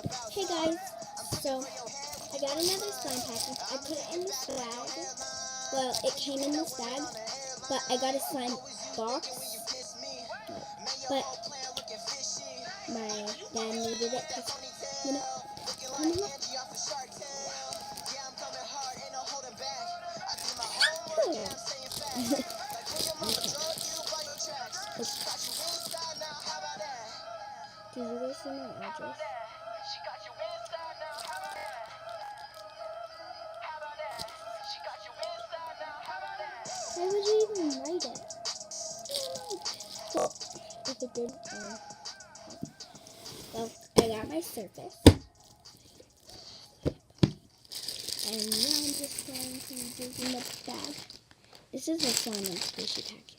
Hey guys, so I got another slime package. I put it in this bag. Well, it came in this bag, but I got a slime box. But my dad needed it because, come here. Did you guys see my address? Why would you even write it? Well, if it did, well, I got my surface. And now I'm just going to use in the bag. This is a slime and squishy package.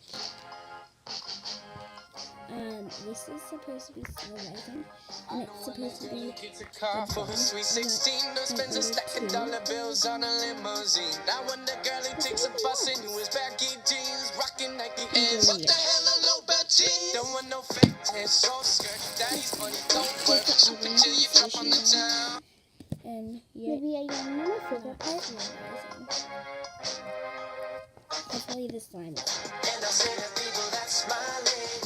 This is supposed to be slow rising, and it's supposed to be a car for her sweet 16. No spends a stack of dollar bills on a limousine. Now when the girl who takes a bus in who is baggy jeans, rocking Nike Airs. What the hell, a low bad jeans? Don't want no fake tits or skirt. Daddy's money don't work. Shoot until you drop on the town. And maybe I got another favorite part. Hopefully this slime is. And I say to people that's smiling.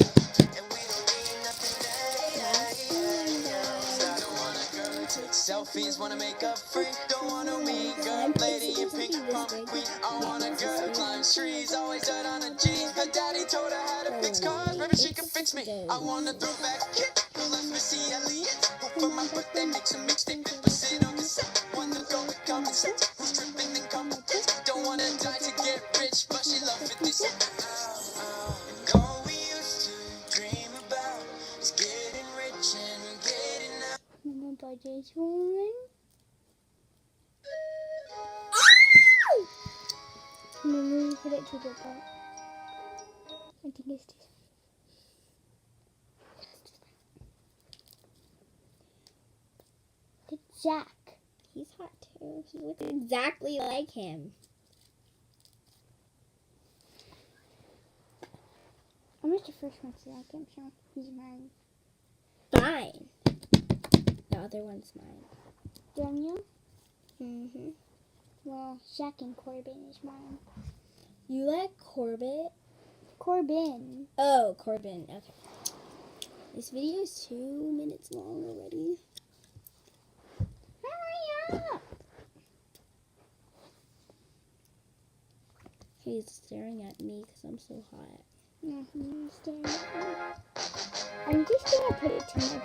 Selfies, wanna make a freak, don't want a weak girl, lady in pink pump queen. I want a girl who climbs trees, always dirt on her jeans. Her daddy told her how to fix cars, maybe she can fix me. I want a throwback kid who loves Missy Elliott, who for my birthday makes a mixtape and puts it on cassette. Wanna go with common sense, who's tripping and competence. Don't wanna die to get rich, but she love 50 Cent. All we used to dream about is getting rich and getting out. My budget's rolling. Maybe put it to the back. I think it's too. It's Jack. He's hot too. He looks exactly like him. I'm just the first one so I can show he's mine. Fine. The other one's mine. Daniel? Mm-hmm. Well, Shaq and Corbin is mine. You like Corbett? Corbin. Oh, Corbin. Okay. This video is 2 minutes long already. Hurry up! He's staring at me because I'm so hot. Yeah, he's staring at me. I'm just going to put it to my